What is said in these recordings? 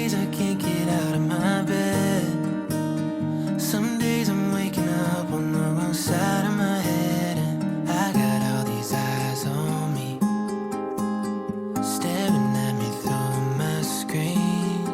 days I can't get out of my bed. Some days I'm waking up on the wrong side of my head, and I got all these eyes on me, staring at me through my screen.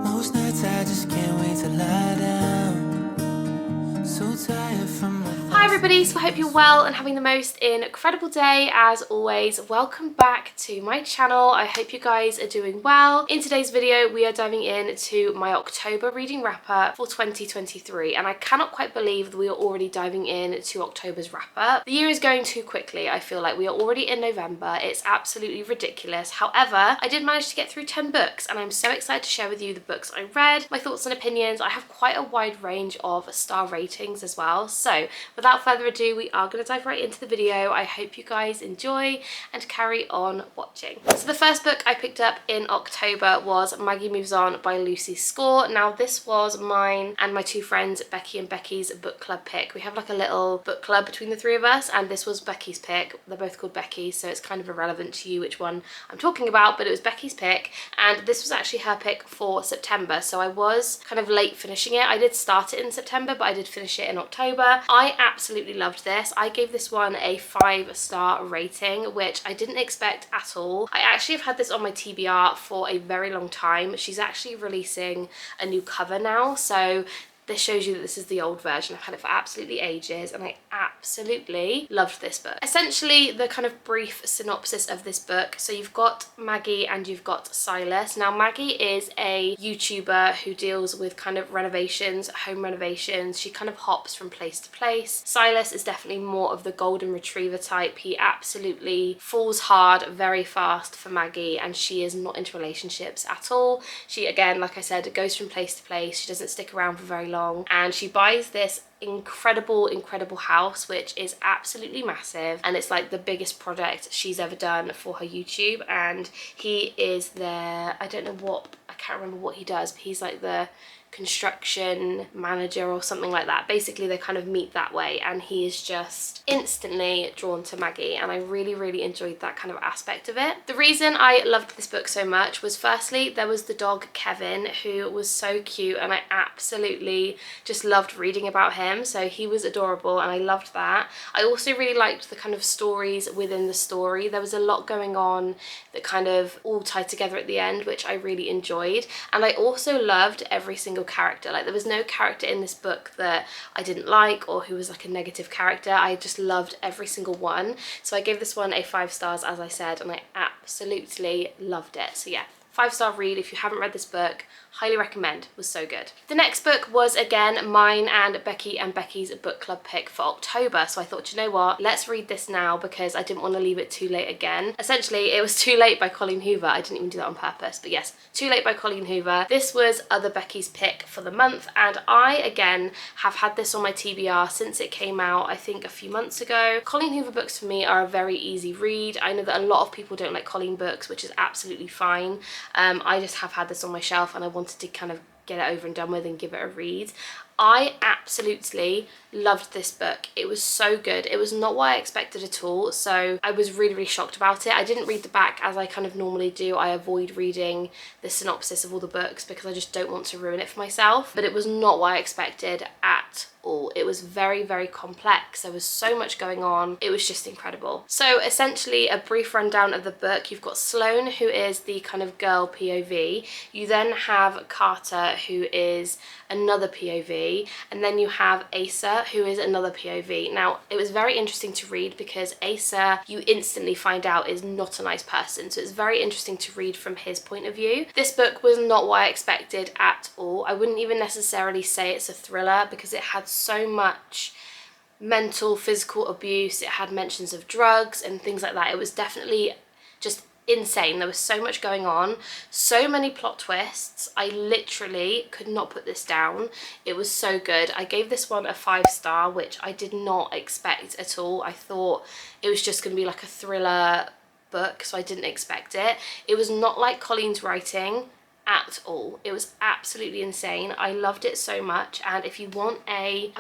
Most nights I just can't wait to lie down. So tired from my Hi everybody, so I hope you're well and having the most incredible day as always. Welcome back to my channel. I hope you guys are doing well. In today's video we are diving into my October reading wrap-up for 2023, and I cannot quite believe that we are already diving into October's wrap-up. The year is going too quickly. I feel like we are already in November. It's absolutely ridiculous. However, I did manage to get through 10 books and I'm so excited to share with you the books I read, my thoughts and opinions. I have quite a wide range of star ratings as well. So without further ado, we are going to dive right into the video. I hope you guys enjoy and carry on watching. So the first book I picked up in October was Maggie Moves On by Lucy Score. Now this was mine and my two friends Becky and Becky's book club pick. We have like a little book club between the three of us, and this was Becky's pick. They're both called Becky, so it's kind of irrelevant to you which one I'm talking about, but it was Becky's pick, and this was actually her pick for September. So I was kind of late finishing it. I did start it in September, but I did finish it in October. I absolutely loved this. I gave this one a 5-star rating, which I didn't expect at all. I actually have had this on my TBR for a very long time. She's actually releasing a new cover now, so this shows you that this is the old version. I've had it for absolutely ages and I absolutely loved this book. Essentially, the kind of brief synopsis of this book. So you've got Maggie and you've got Silas. Now Maggie is a YouTuber who deals with kind of renovations, home renovations. She kind of hops from place to place. Silas is definitely more of the golden retriever type. He absolutely falls hard very fast for Maggie, and she is not into relationships at all. She, again, like I said, goes from place to place. She doesn't stick around for very long, and she buys this incredible house which is absolutely massive, and it's like the biggest project she's ever done for her YouTube. And he is there, I don't know what, I can't remember what he does, but he's like the construction manager or something like that. Basically they kind of meet that way, and he is just instantly drawn to Maggie, and I really enjoyed that kind of aspect of it. The reason I loved this book so much was, firstly, there was the dog Kevin, who was so cute, and I absolutely just loved reading about him. So he was adorable and I loved that. I also really liked the kind of stories within the story. There was a lot going on that kind of all tied together at the end, which I really enjoyed. And I also loved every single character. Like, there was no character in this book that I didn't like or who was like a negative character. I just loved every single one. So I gave this one a 5 stars, as I said, and I absolutely loved it. So yeah, 5-star read. If you haven't read this book, highly recommend. It was so good. The next book was again mine and Becky's book club pick for October. So I thought, you know what, let's read this now because I didn't want to leave it too late again. Essentially, it was Too Late by Colleen Hoover. I didn't even do that on purpose, but yes, Too Late by Colleen Hoover. This was other Becky's pick for the month, and I again have had this on my TBR since it came out, I think a few months ago. Colleen Hoover books for me are a very easy read. I know that a lot of people don't like Colleen books, which is absolutely fine. I just have had this on my shelf and I wanted to kind of get it over and done with and give it a read. I absolutely loved this book. It was so good. It was not what I expected at all, so I was really shocked about it. I didn't read the back as I kind of normally do. I avoid reading the synopsis of all the books because I just don't want to ruin it for myself, but it was not what I expected at all. It was very complex. There was so much going on. It was just incredible. So essentially, a brief rundown of the book. You've got Sloane, who is the kind of girl POV. You then have Carter, who is another POV, and then you have Asa, who is another POV. Now, it was very interesting to read because Asa, you instantly find out, is not a nice person, so it's very interesting to read from his point of view. This book was not what I expected at all. I wouldn't even necessarily say it's a thriller because it had so much mental, physical abuse. It had mentions of drugs and things like that. It was definitely just insane. There was so much going on, so many plot twists. I literally could not put this down. It was so good. I gave this one a 5-star, which I did not expect at all. I thought it was just going to be like a thriller book, so I didn't expect it. It was not like Colleen's writing at all. It was absolutely insane. I loved it so much, and if you want I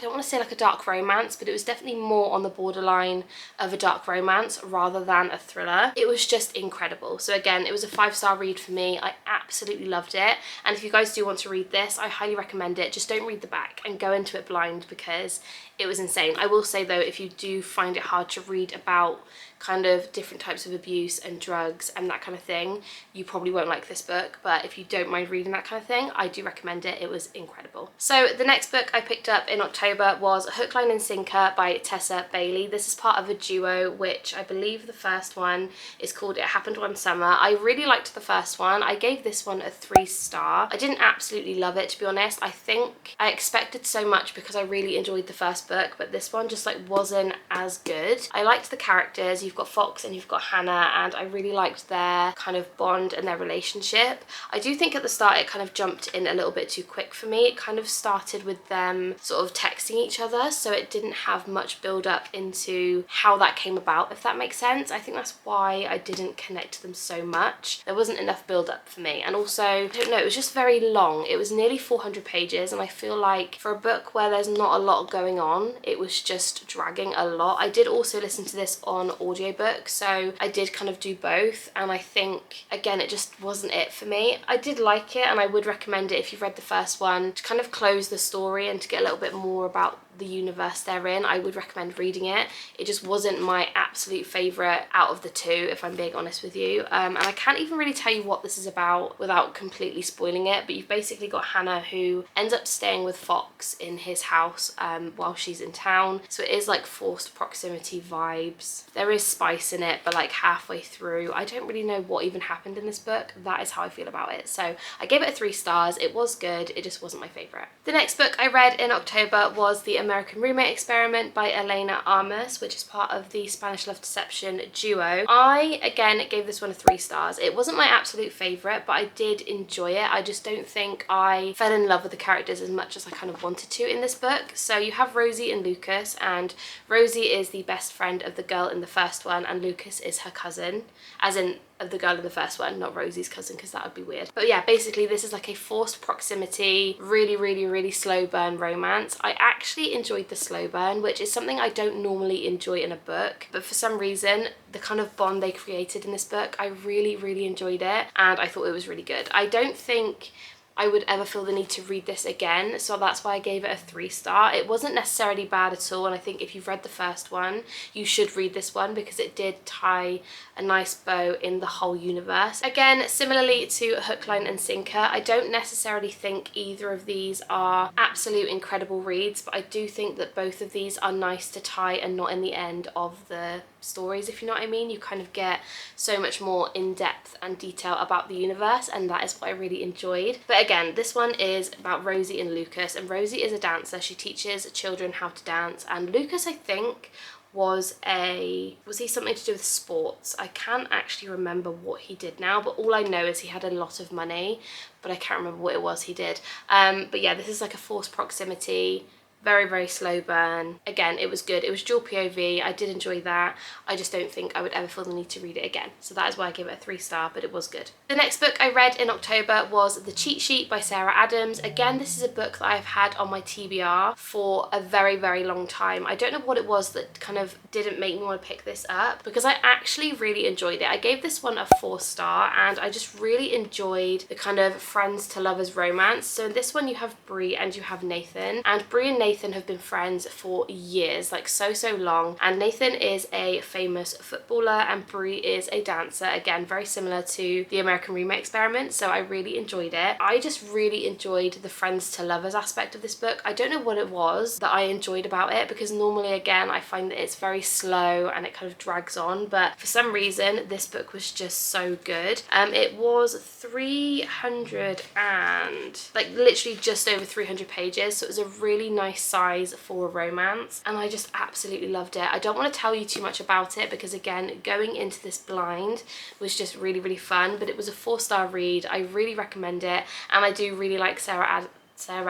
don't want to say like a dark romance, but it was definitely more on the borderline of a dark romance rather than a thriller. It was just incredible. So again, it was a 5-star read for me. I absolutely loved it. And if you guys do want to read this, I highly recommend it. Just don't read the back and go into it blind because it was insane. I will say though, if you do find it hard to read about kind of different types of abuse and drugs and that kind of thing, you probably won't like this book. But if you don't mind reading that kind of thing, I do recommend it. It was incredible. So the next book I picked up in October was Hookline Sinker by Tessa Bailey. This is part of a duo, which I believe the first one is called It Happened One Summer. I really liked the first one. I gave this one a 3-star. I didn't absolutely love it, to be honest. I think I expected so much because I really enjoyed the first book, but this one just like wasn't as good. I liked the characters. You've got Fox and you've got Hannah, and I really liked their kind of bond and their relationship. I do think at the start it kind of jumped in a little bit too quick for me. It kind of started with them sort of texting each other, so it didn't have much build up into how that came about, if that makes sense. I think that's why I didn't connect to them so much. There wasn't enough build up for me, and also, I don't know, it was just very long. It was nearly 400 pages, and I feel like for a book where there's not a lot going on, it was just dragging a lot. I did also listen to this on audiobook, so I did kind of do both, and I think again it just wasn't it for me. I did like it, and I would recommend it if you've read the first one to kind of close the story and to get a little bit more about the universe they're in. I would recommend reading it. It just wasn't my absolute favourite out of the two, if I'm being honest with you. And I can't even really tell you what this is about without completely spoiling it, but you've basically got Hannah who ends up staying with Fox in his house while she's in town. So it is like forced proximity vibes. There is spice in it, but like halfway through, I don't really know what even happened in this book. That is how I feel about it. So I gave it a 3 stars. It was good. It just wasn't my favourite. The next book I read in October was The American Roommate Experiment by Elena Armas, which is part of the Spanish Love Deception duo. I, again, gave this one a 3 stars. It wasn't my absolute favourite, but I did enjoy it. I just don't think I fell in love with the characters as much as I kind of wanted to in this book. So you have Rosie and Lucas, and Rosie is the best friend of the girl in the first one, and Lucas is her cousin, as in of the girl in the first one, not Rosie's cousin, because that would be weird. But yeah, basically this is like a forced proximity, really slow burn romance. I actually enjoyed the slow burn, which is something I don't normally enjoy in a book, but for some reason the kind of bond they created in this book, I really enjoyed it, and I thought it was really good. I don't think I would ever feel the need to read this again, so that's why I gave it a 3 star. It wasn't necessarily bad at all, and I think if you've read the first one, you should read this one because it did tie a nice bow in the whole universe. Again, similarly to Hookline and Sinker, I don't necessarily think either of these are absolute incredible reads, but I do think that both of these are nice to tie a knot in the end of the stories, if you know what I mean. You kind of get so much more in-depth and detail about the universe, and that is what I really enjoyed. But again, this one is about Rosie and Lucas, and Rosie is a dancer. She teaches children how to dance, and Lucas, I think, was he something to do with sports? I can't actually remember what he did now, but all I know is he had a lot of money, but I can't remember what it was he did. But yeah, this is like a forced proximity, very slow burn. Again, it was good. It was dual POV. I did enjoy that. I just don't think I would ever feel the need to read it again. So that is why I gave it a 3 star, but it was good. The next book I read in October was The Cheat Sheet by Sarah Adams. Again, this is a book that I've had on my TBR for a very long time. I don't know what it was that kind of didn't make me want to pick this up, because I actually really enjoyed it. I gave this one a 4 star, and I just really enjoyed the kind of friends to lovers romance. So in this one you have Bree and you have Nathan, and Bree and Nathan have been friends for years, like so long, and Nathan is a famous footballer and Bree is a dancer. Again, very similar to The American Roommate Experiment, so I really enjoyed it. I just really enjoyed the friends to lovers aspect of this book. I don't know what it was that I enjoyed about it, because normally, again, I find that it's very slow and it kind of drags on, but for some reason this book was just so good. It was 300 and like literally just over 300 pages, so it was a really nice size for a romance, and I just absolutely loved it. I don't want to tell you too much about it because, again, going into this blind was just really fun, but it was a 4 star read. I really recommend it, and I do really like Sarah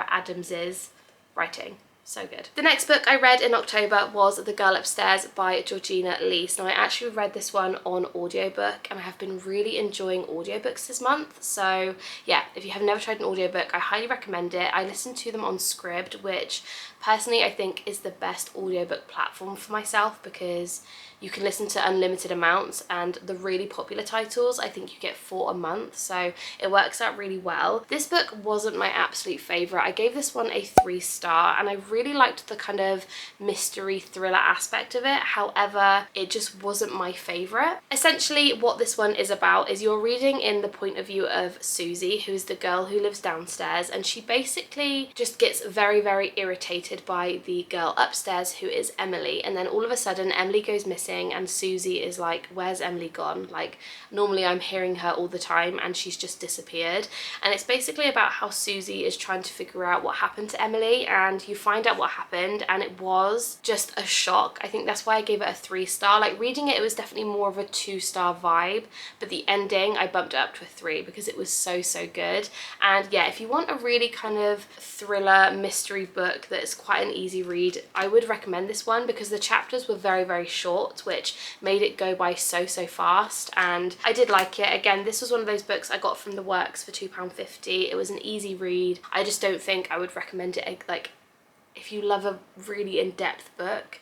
Adams's writing. So good. The next book I read in October was The Girl Upstairs by Georgina Lees. Now, I actually read this one on audiobook, and I have been really enjoying audiobooks this month. So yeah, if you have never tried an audiobook, I highly recommend it. I listened to them on Scribd, which personally I think is the best audiobook platform for myself, because you can listen to unlimited amounts, and the really popular titles, I think you get 4 a month, so it works out really well. This book wasn't my absolute favourite. I gave this one a 3-star, and I really liked the kind of mystery thriller aspect of it. However, it just wasn't my favourite. Essentially, what this one is about is you're reading in the point of view of Susie, who is the girl who lives downstairs, and she basically just gets very, very irritated by the girl upstairs, who is Emily. And then all of a sudden Emily goes missing, and Susie is like, where's Emily gone? Like, normally I'm hearing her all the time and she's just disappeared. And it's basically about how Susie is trying to figure out what happened to Emily, and you find out what happened, and it was just a shock. I think that's why I gave it a 3-star. Like, reading it was definitely more of a 2-star vibe, but the ending I bumped it up to a 3 because it was so good. And yeah, if you want a really kind of thriller mystery book that's quite an easy read, I would recommend this one, because the chapters were very short, which made it go by so fast, and I did like it. Again, this was one of those books I got from the works for £2.50. It was an easy read. I just don't think I would recommend it. Like, if you love a really in-depth book,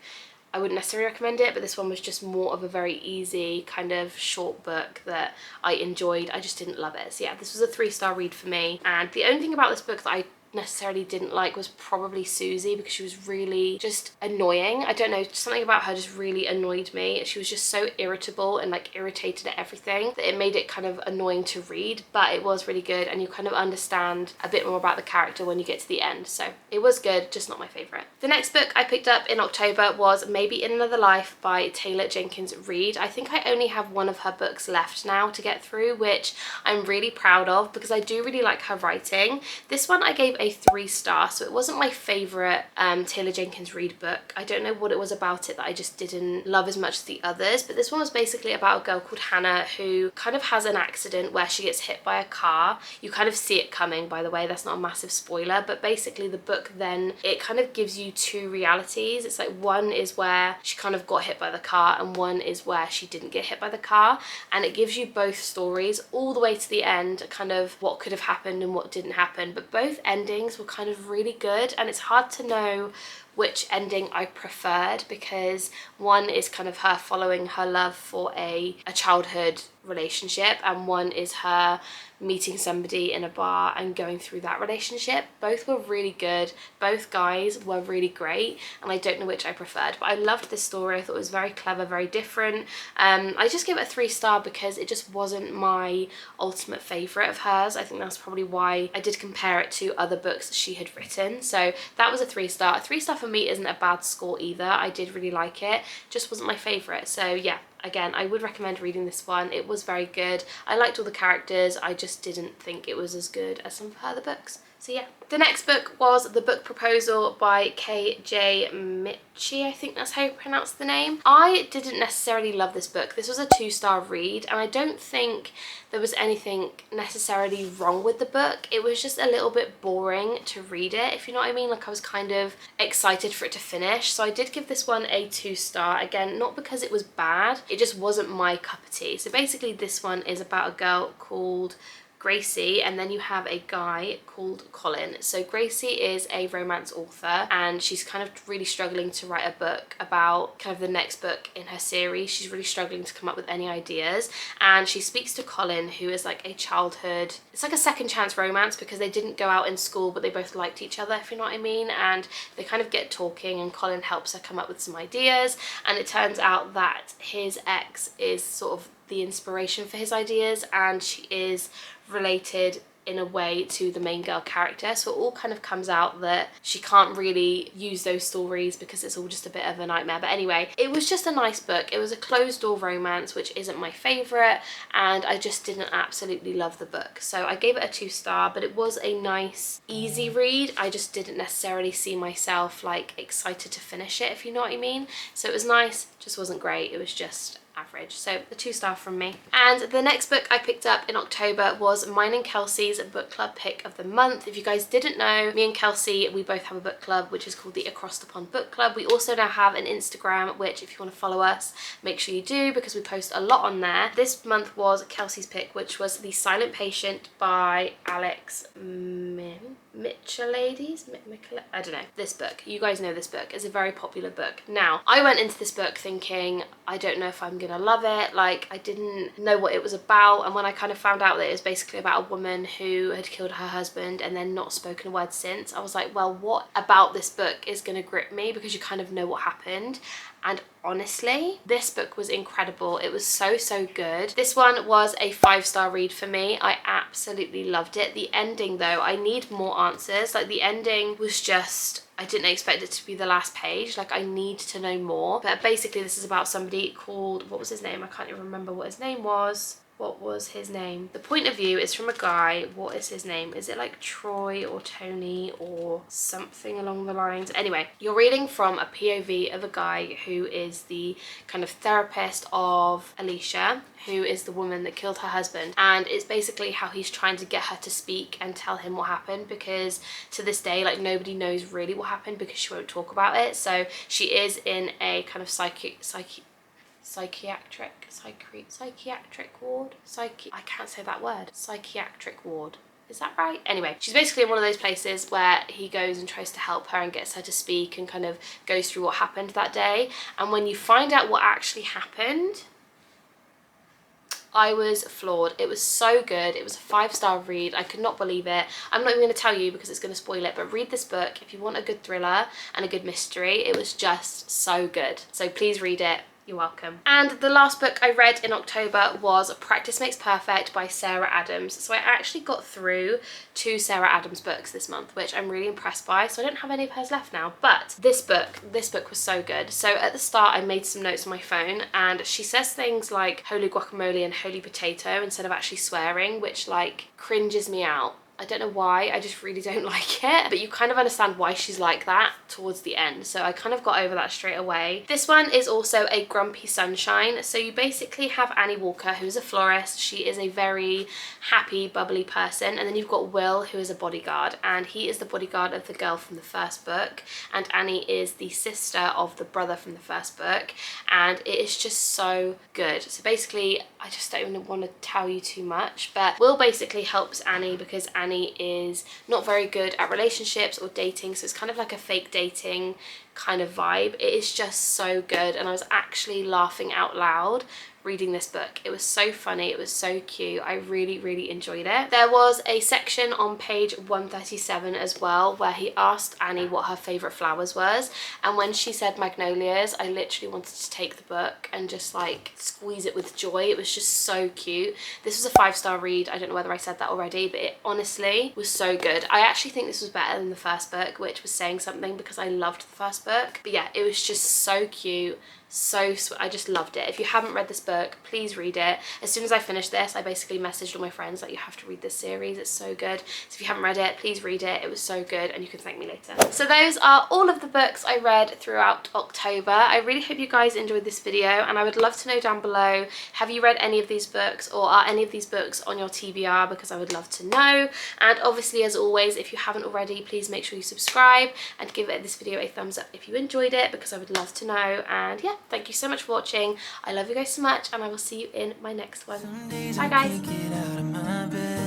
I wouldn't necessarily recommend it, but this one was just more of a very easy kind of short book that I enjoyed. I just didn't love it. So yeah, this was a 3-star read for me. And the only thing about this book that I necessarily didn't like was probably Susie, because she was really just annoying. I don't know, something about her just really annoyed me. She was just so irritable and like irritated at everything that it made it kind of annoying to read, but it was really good, and you kind of understand a bit more about the character when you get to the end. So it was good, just not my favourite. The next book I picked up in October was Maybe in Another Life by Taylor Jenkins Reid. I think I only have one of her books left now to get through, which I'm really proud of because I do really like her writing. This one I gave a 3-star, so it wasn't my favourite Taylor Jenkins Reid book. I don't know what it was about it that I just didn't love as much as the others, but this one was basically about a girl called Hannah who kind of has an accident where she gets hit by a car. You kind of see it coming, by the way, that's not a massive spoiler, but basically the book then, it kind of gives you 2 realities. It's like, one is where she kind of got hit by the car, and one is where she didn't get hit by the car, and it gives you both stories all the way to the end, kind of what could have happened and what didn't happen. But both endings were kind of really good, and it's hard to know which ending I preferred, because one is kind of her following her love for a childhood relationship, and one is her meeting somebody in a bar and going through that relationship. Both were really good, both guys were really great, and I don't know which I preferred, but I loved this story. I thought it was very clever, very different. I just gave it a 3-star because it just wasn't my ultimate favourite of hers. I think that's probably why I did compare it to other books that she had written. So that was a 3-star. A 3-star for me isn't a bad score either. I did really like it, just wasn't my favourite. So yeah, again, I would recommend reading this one. It was very good. I liked all the characters. I just didn't think it was as good as some of her other books. So yeah. The next book was The Book Proposal by K.J. Michie, I think that's how you pronounce the name. I didn't necessarily love this book. This was a 2-star read, and I don't think there was anything necessarily wrong with the book. It was just a little bit boring to read it, if you know what I mean. Like, I was kind of excited for it to finish. So I did give this one a 2-star. Again, not because it was bad, it just wasn't my cup of tea. So basically this one is about a girl called Gracie, and then you have a guy called Colin. So Gracie is a romance author, and she's kind of really struggling to write a book about kind of the next book in her series. She's really struggling to come up with any ideas, and she speaks to Colin, who is like a childhood, it's like a second chance romance, because they didn't go out in school but they both liked each other, if you know what I mean. And they kind of get talking, and Colin helps her come up with some ideas, and it turns out that his ex is sort of the inspiration for his ideas, and she is related in a way to the main girl character. So it all kind of comes out that she can't really use those stories because it's all just a bit of a nightmare. But anyway, it was just a nice book. It was a closed door romance, which isn't my favourite, and I just didn't absolutely love the book. So I gave it a 2-star, but it was a nice, easy read. I just didn't necessarily see myself like excited to finish it, if you know what I mean. So it was nice, just wasn't great. It was just average. So a 2-star from me. And the next book I picked up in October was mine and Kelsey's book club pick of the month. If you guys didn't know, me and Kelsey, we both have a book club, which is called the Across the Pond Book Club. We also now have an Instagram, which if you want to follow us, make sure you do, because we post a lot on there. This month was Kelsey's pick, which was The Silent Patient by Alex Ladies, I don't know. This book, you guys know this book, is a very popular book. Now, I went into this book thinking, I don't know if I'm gonna love it. Like, I didn't know what it was about, and when I kind of found out that it was basically about a woman who had killed her husband and then not spoken a word since, I was like, well, what about this book is gonna grip me, because you kind of know what happened. And honestly, this book was incredible. It was so good. This one was a 5-star read for me. I absolutely loved it. The ending though, I need more answers. Like, the ending was just, I didn't expect it to be the last page. Like, I need to know more. But basically this is about somebody called, what was his name? I can't even remember what his name was. What was his name? The point of view is from a guy. What is his name? Is it like Troy or Tony or something along the lines? Anyway, you're reading from a POV of a guy who is the kind of therapist of Alicia, who is the woman that killed her husband, and it's basically how he's trying to get her to speak and tell him what happened, because to this day, like, nobody knows really what happened because she won't talk about it. So she is in a kind of psychiatric ward. I can't say that word. Psychiatric ward. Is that right? Anyway, she's basically in one of those places where he goes and tries to help her and gets her to speak and kind of goes through what happened that day. And when you find out what actually happened, I was floored. It was so good. It was a 5-star read. I could not believe it. I'm not even going to tell you because it's going to spoil it, but read this book if you want a good thriller and a good mystery. It was just so good. So please read it. You're welcome. And the last book I read in October was Practice Makes Perfect by Sarah Adams. So I actually got through 2 Sarah Adams books this month, which I'm really impressed by. So I don't have any of hers left now. But this book was so good. So at the start I made some notes on my phone, and she says things like holy guacamole and holy potato instead of actually swearing, which like cringes me out. I don't know why, I just really don't like it, but you kind of understand why she's like that towards the end, so I kind of got over that straight away. This one is also a grumpy sunshine. So you basically have Annie Walker, who's a florist. She is a very happy, bubbly person, and then you've got Will, who is a bodyguard, and he is the bodyguard of the girl from the first book, and Annie is the sister of the brother from the first book, and it is just so good. So basically, I just don't even want to tell you too much, but Will basically helps Annie because Annie is not very good at relationships or dating, so it's kind of like a fake dating kind of vibe. It is just so good, and I was actually laughing out loud reading this book. It was so funny, it was so cute. I really enjoyed it. There was a section on page 137 as well where he asked Annie what her favourite flowers was, and when she said magnolias, I literally wanted to take the book and just like squeeze it with joy. It was just so cute. This was a 5-star read. I don't know whether I said that already, but it honestly was so good. I actually think this was better than the first book, which was saying something because I loved the first book. But yeah, it was just so cute. So sweet. I just loved it. If you haven't read this book, please read it. As soon as I finished this, I basically messaged all my friends like, you have to read this series, it's so good. So if you haven't read it, please read it. It was so good, and you can thank me later. So those are all of the books I read throughout October. I really hope you guys enjoyed this video, and I would love to know down below, have you read any of these books, or are any of these books on your TBR, because I would love to know. And obviously, as always, if you haven't already, please make sure you subscribe and give this video a thumbs up if you enjoyed it, because I would love to know. And yeah, thank you so much for watching. I love you guys so much, and I will see you in my next one. Bye guys.